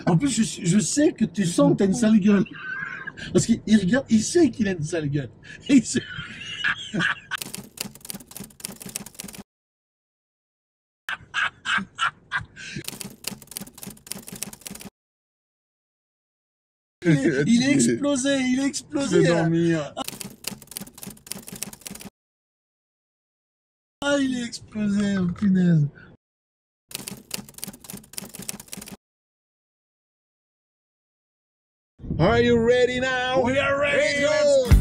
En plus, je sais que tu sens que t'as une sale gueule. Parce qu'il regarde, il sait qu'il a une sale gueule. Et il est explosé, il est explosé. Je vais dormir. Ah, il est explosé, oh, punaise. Are you ready now? We are ready, Hey, let's go!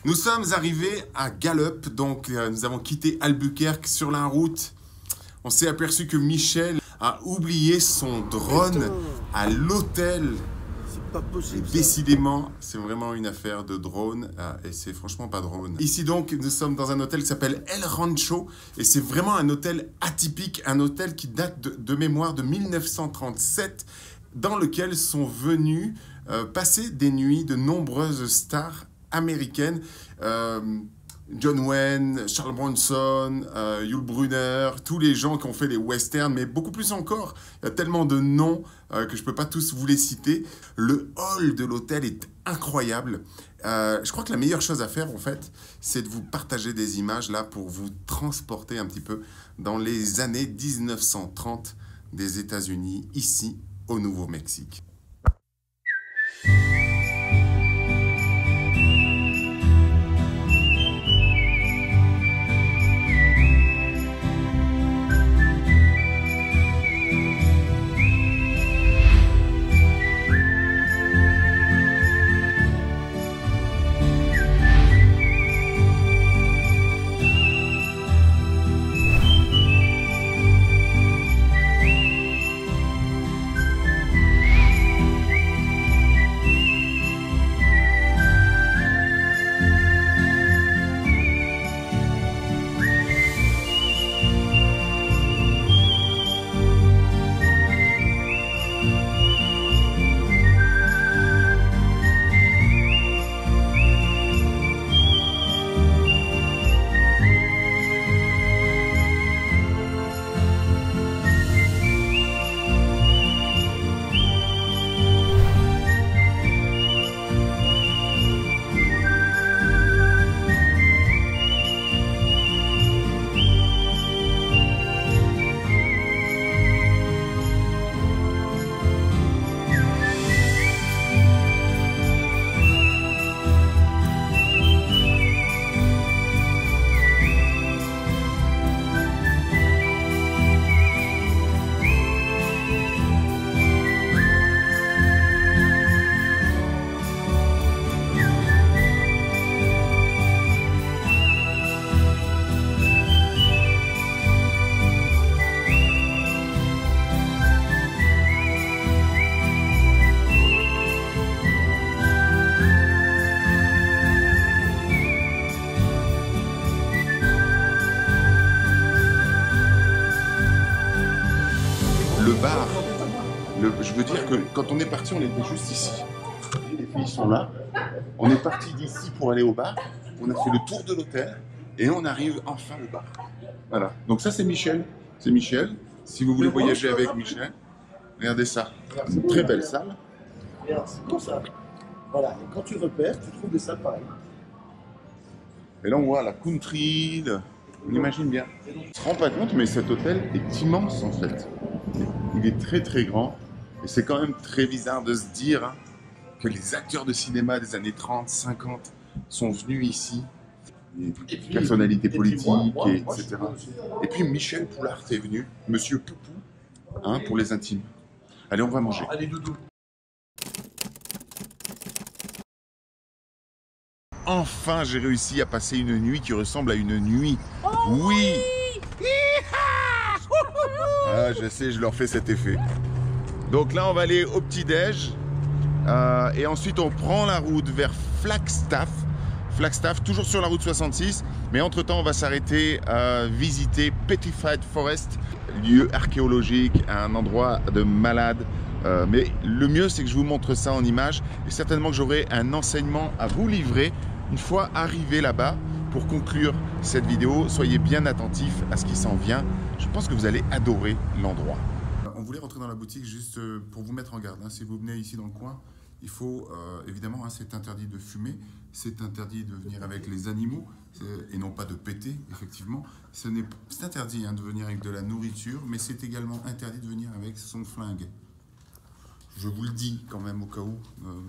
Nous sommes arrivés à Gallup, donc nous avons quitté Albuquerque. Sur la route. On s'est aperçu que Michel a oublié son drone à l'hôtel. C'est pas possible. Et décidément, c'est vraiment une affaire de drone et c'est franchement pas drone. Ici donc, nous sommes dans un hôtel qui s'appelle El Rancho et c'est vraiment un hôtel atypique, un hôtel qui date de mémoire de 1937 dans lequel sont venus passer des nuits de nombreuses stars américaines. John Wayne, Charles Bronson, Yul Brynner, tous les gens qui ont fait les westerns, mais beaucoup plus encore. Il y a tellement de noms que je ne peux pas tous vous les citer. Le hall de l'hôtel est incroyable. Je crois que la meilleure chose à faire, en fait, c'est de vous partager des images là pour vous transporter un petit peu dans les années 1930 des États-Unis, ici au Nouveau-Mexique. Le bar, je veux dire que quand on est parti, on était juste ici. Les filles sont là. On est parti d'ici pour aller au bar. On a fait le tour de l'hôtel et on arrive enfin au bar. Voilà. Donc ça, c'est Michel. C'est Michel. Si vous voulez voyager avec Michel, regardez ça. C'est une très belle salle. Regarde, c'est comme ça. Voilà, et quand tu repères, tu trouves des salles pareilles. Et là, on voit la country, on imagine bien. On ne se rend pas compte, mais cet hôtel est immense en fait. Il est très très grand. Et c'est quand même très bizarre de se dire hein, que les acteurs de cinéma des années 30, 50 sont venus ici. Des personnalités politiques, etc. Et puis Michel Poulard est venu, Monsieur Poupou, hein, pour les intimes. Allez, on va manger. Allez, doudou. Enfin, j'ai réussi à passer une nuit qui ressemble à une nuit. Oui. Ah, je sais, je leur fais cet effet. Donc là, on va aller au petit-déj. Et ensuite, on prend la route vers Flagstaff. Flagstaff, toujours sur la route 66. Mais entre-temps, on va s'arrêter à visiter Petrified Forest, lieu archéologique, un endroit de malade. Mais le mieux, c'est que je vous montre ça en image. Et certainement que j'aurai un enseignement à vous livrer une fois arrivé là-bas. Pour conclure cette vidéo, soyez bien attentifs à ce qui s'en vient. Je pense que vous allez adorer l'endroit. On voulait rentrer dans la boutique juste pour vous mettre en garde. Hein. Si vous venez ici dans le coin, il faut évidemment, hein, c'est interdit de fumer, c'est interdit de venir avec les animaux et non pas de péter, effectivement. C'est interdit hein, de venir avec de la nourriture, mais c'est également interdit de venir avec son flingue. Je vous le dis quand même au cas où,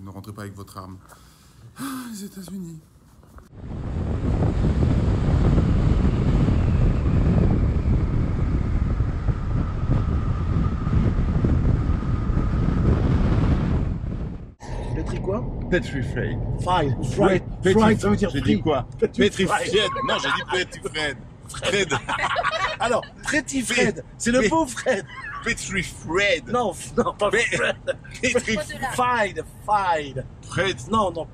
ne rentrez pas avec votre arme. Ah, les États-Unis. Petri quoi? Petrified. Fried. Fried, ça veut dire J'ai frit. dit quoi? Petrified. Petrified. Non, j'ai dit Petrified. Fred. Alors, Pretty Fred, c'est le beau Fred. Petrified. Non, non, pas Fred. Petrified. Fied. Fred. Non, non.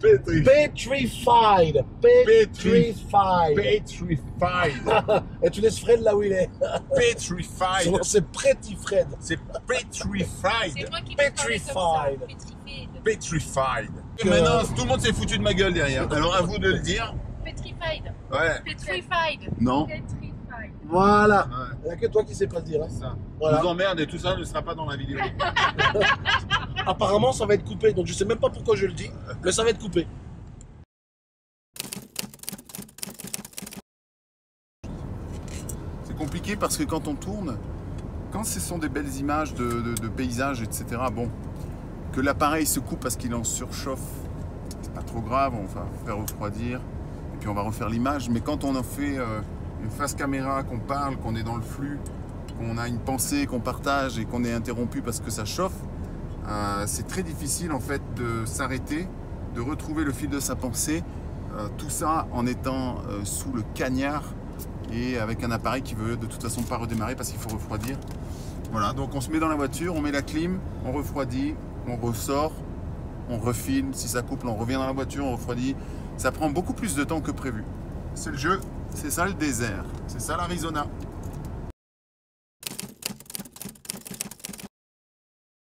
Petrified. Petrified. Petrified. Petrified. Et tu laisses Fred là où il est. Petrified. Sinon, c'est Pretty Fred. C'est petrified. C'est moi qui Petrified. Petrified. Petrified. Et maintenant, tout le monde s'est foutu de ma gueule derrière. Alors à vous de le dire. Petrified. Ouais. Petrified. Non. Petrified. Voilà. Ouais. Il n'y a que toi qui sais pas le dire. Hein. Ça. Voilà. Vous emmerde et tout ça ne sera pas dans la vidéo. Apparemment, ça va être coupé, donc je sais même pas pourquoi je le dis, mais ça va être coupé. C'est compliqué parce que quand on tourne, quand ce sont des belles images de paysages, etc., bon, que l'appareil se coupe parce qu'il en surchauffe, c'est pas trop grave, on va faire refroidir, et puis on va refaire l'image, mais quand on en fait une face caméra, qu'on parle, qu'on est dans le flux, qu'on a une pensée, qu'on partage et qu'on est interrompu parce que ça chauffe, c'est très difficile en fait de s'arrêter, de retrouver le fil de sa pensée, tout ça en étant sous le cagnard et avec un appareil qui veut de toute façon pas redémarrer parce qu'il faut refroidir. Voilà, donc on se met dans la voiture, on met la clim, on refroidit, on ressort, on refilme, si ça coupe, on revient dans la voiture, on refroidit. Ça prend beaucoup plus de temps que prévu. C'est le jeu, c'est ça le désert, c'est ça l'Arizona.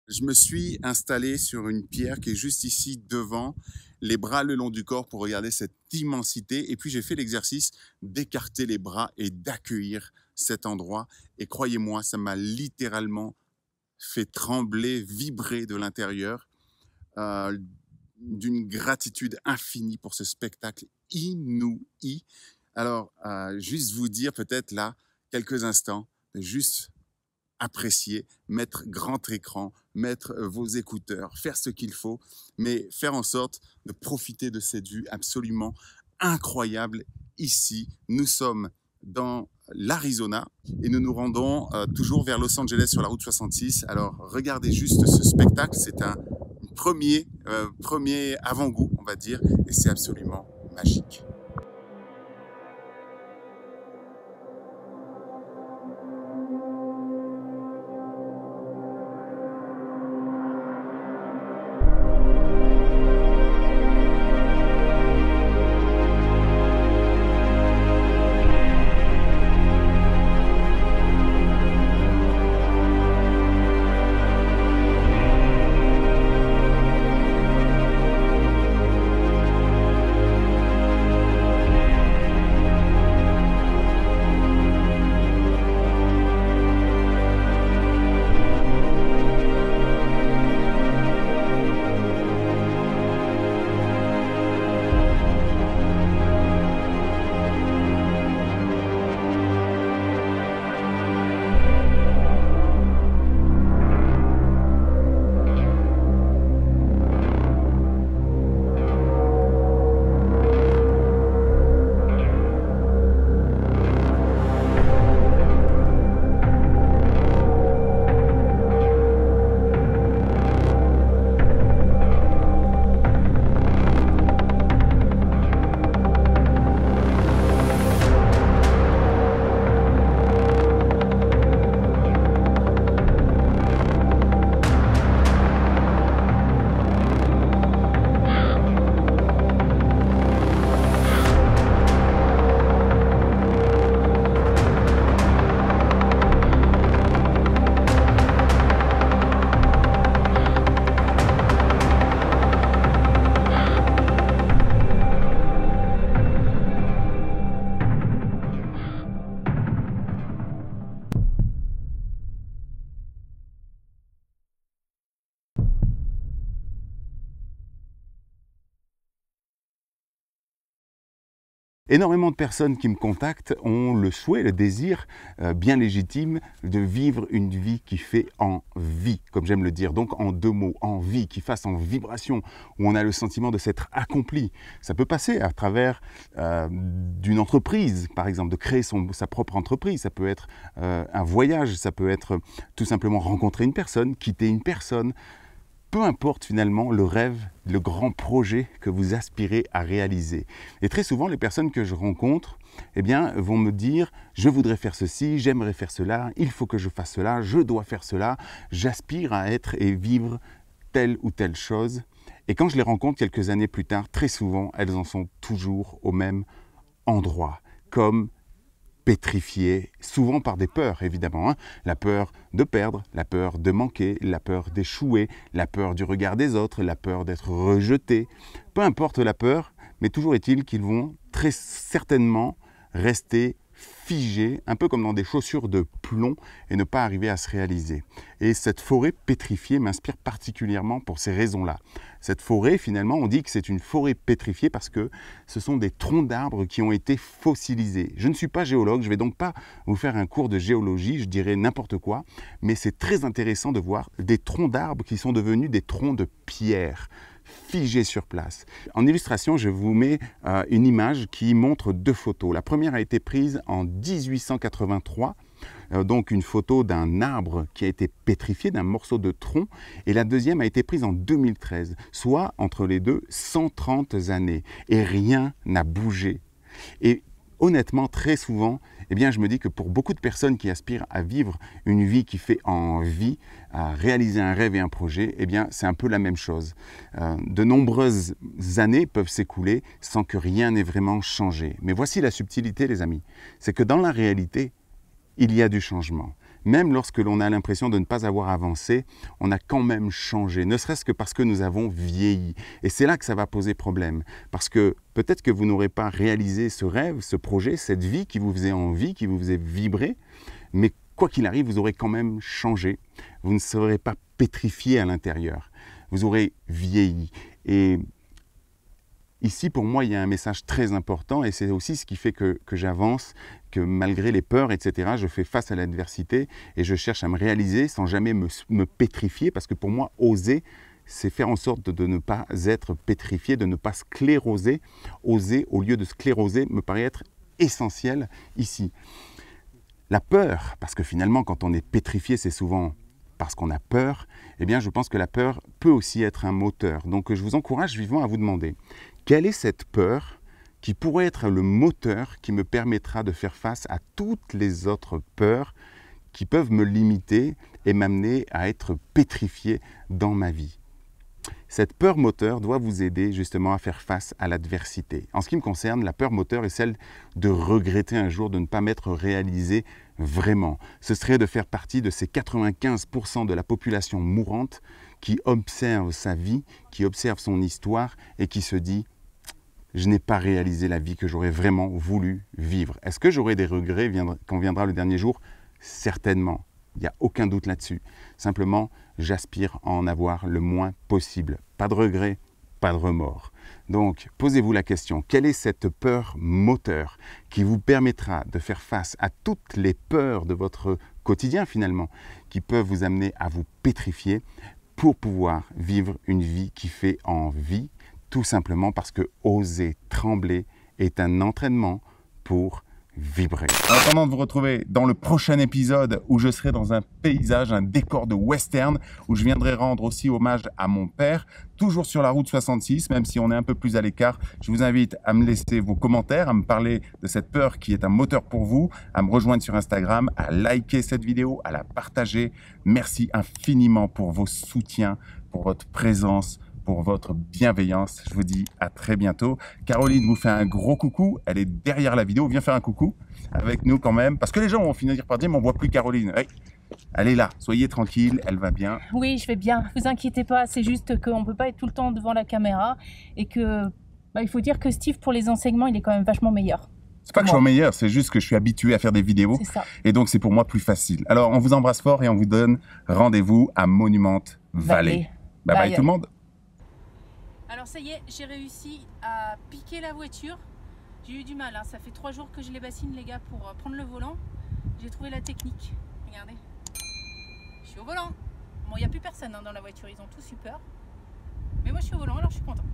Je me suis installé sur une pierre qui est juste ici devant, les bras le long du corps pour regarder cette immensité. Et puis j'ai fait l'exercice d'écarter les bras et d'accueillir cet endroit. Et croyez-moi, ça m'a littéralement fait trembler, vibrer de l'intérieur, d'une gratitude infinie pour ce spectacle inouï. Alors, juste vous dire peut-être là, quelques instants, juste apprécier, mettre grand écran, mettre vos écouteurs, faire ce qu'il faut, mais faire en sorte de profiter de cette vue absolument incroyable ici. Nous sommes dans l'Arizona et nous nous rendons toujours vers Los Angeles sur la route 66. Alors regardez juste ce spectacle, c'est un premier avant-goût, on va dire, et c'est absolument magique. Énormément de personnes qui me contactent ont le souhait, le désir bien légitime de vivre une vie qui fait envie, comme j'aime le dire. Donc en 2 mots, envie, qui fasse en vibration, où on a le sentiment de s'être accompli. Ça peut passer à travers d'une entreprise, par exemple, de créer sa propre entreprise. Ça peut être un voyage, ça peut être tout simplement rencontrer une personne, quitter une personne. Peu importe finalement le rêve, le grand projet que vous aspirez à réaliser. Et très souvent, les personnes que je rencontre vont me dire « je voudrais faire ceci, j'aimerais faire cela, il faut que je fasse cela, je dois faire cela, j'aspire à être et vivre telle ou telle chose ». Et quand je les rencontre quelques années plus tard, très souvent, elles en sont toujours au même endroit, comme pétrifiées, souvent par des peurs évidemment, la peur de perdre, la peur de manquer, la peur d'échouer, la peur du regard des autres, la peur d'être rejeté. Peu importe la peur, mais toujours est-il qu'ils vont très certainement rester figés, un peu comme dans des chaussures de plomb et ne pas arriver à se réaliser. Et cette forêt pétrifiée m'inspire particulièrement pour ces raisons-là. Cette forêt, finalement, on dit que c'est une forêt pétrifiée parce que ce sont des troncs d'arbres qui ont été fossilisés. Je ne suis pas géologue, je ne vais donc pas vous faire un cours de géologie, je dirais n'importe quoi, mais c'est très intéressant de voir des troncs d'arbres qui sont devenus des troncs de pierre, figés sur place. En illustration, je vous mets une image qui montre 2 photos. La première a été prise en 1883, donc une photo d'un arbre qui a été pétrifié, d'un morceau de tronc, et la deuxième a été prise en 2013, soit entre les deux 130 années, et rien n'a bougé. Et honnêtement, très souvent, je me dis que pour beaucoup de personnes qui aspirent à vivre une vie qui fait envie, à réaliser un rêve et un projet, c'est un peu la même chose. De nombreuses années peuvent s'écouler sans que rien n'ait vraiment changé. Mais voici la subtilité, les amis. C'est que dans la réalité, il y a du changement. Même lorsque l'on a l'impression de ne pas avoir avancé, on a quand même changé, ne serait-ce que parce que nous avons vieilli. Et c'est là que ça va poser problème. Parce que peut-être que vous n'aurez pas réalisé ce rêve, ce projet, cette vie qui vous faisait envie, qui vous faisait vibrer, mais quoi qu'il arrive, vous aurez quand même changé. Vous ne serez pas pétrifié à l'intérieur. Vous aurez vieilli. Et ici, pour moi, il y a un message très important et c'est aussi ce qui fait que j'avance, que malgré les peurs, etc., je fais face à l'adversité et je cherche à me réaliser sans jamais me pétrifier parce que pour moi, oser, c'est faire en sorte de ne pas être pétrifié, de ne pas scléroser. Oser au lieu de scléroser me paraît être essentiel ici. La peur, parce que finalement, quand on est pétrifié, c'est souvent parce qu'on a peur, je pense que la peur peut aussi être un moteur. Donc je vous encourage vivement à vous demander, quelle est cette peur qui pourrait être le moteur qui me permettra de faire face à toutes les autres peurs qui peuvent me limiter et m'amener à être pétrifié dans ma vie. Cette peur moteur doit vous aider justement à faire face à l'adversité. En ce qui me concerne, la peur moteur est celle de regretter un jour de ne pas m'être réalisé vraiment. Ce serait de faire partie de ces 95% de la population mourante qui observe sa vie, qui observe son histoire et qui se dit « je n'ai pas réalisé la vie que j'aurais vraiment voulu vivre ». Est-ce que j'aurai des regrets quand viendra le dernier jour? Certainement. Il n'y a aucun doute là-dessus. Simplement, j'aspire à en avoir le moins possible. Pas de regrets, pas de remords. Donc, posez-vous la question, quelle est cette peur moteur qui vous permettra de faire face à toutes les peurs de votre quotidien finalement, qui peuvent vous amener à vous pétrifier pour pouvoir vivre une vie qui fait envie, tout simplement parce que oser trembler est un entraînement pour vibrer. En attendant de vous retrouver dans le prochain épisode où je serai dans un paysage, un décor de western, où je viendrai rendre aussi hommage à mon père, toujours sur la route 66, même si on est un peu plus à l'écart. Je vous invite à me laisser vos commentaires, à me parler de cette peur qui est un moteur pour vous, à me rejoindre sur Instagram, à liker cette vidéo, à la partager. Merci infiniment pour vos soutiens, pour votre présence, pour votre bienveillance. Je vous dis à très bientôt. Caroline vous fait un gros coucou. Elle est derrière la vidéo. Viens faire un coucou avec nous quand même. Parce que les gens vont finir par dire, mais on ne voit plus Caroline. Oui, elle est là. Soyez tranquille. Elle va bien. Oui, je vais bien. Vous inquiétez pas. C'est juste qu'on ne peut pas être tout le temps devant la caméra. Et que, il faut dire que Steve, pour les enseignements, il est quand même vachement meilleur. C'est pas que je sois meilleur, c'est juste que je suis habitué à faire des vidéos. C'est ça. Et donc, c'est pour moi plus facile. Alors, on vous embrasse fort et on vous donne rendez-vous à Monument Valley. Bye bye tout le monde. Alors ça y est, j'ai réussi à piquer la voiture. J'ai eu du mal, hein. Ça fait 3 jours que je les bassine les gars pour prendre le volant. J'ai trouvé la technique. Regardez. Je suis au volant. Bon, il n'y a plus personne hein, dans la voiture, ils ont tous eu peur. Mais moi je suis au volant alors je suis contente.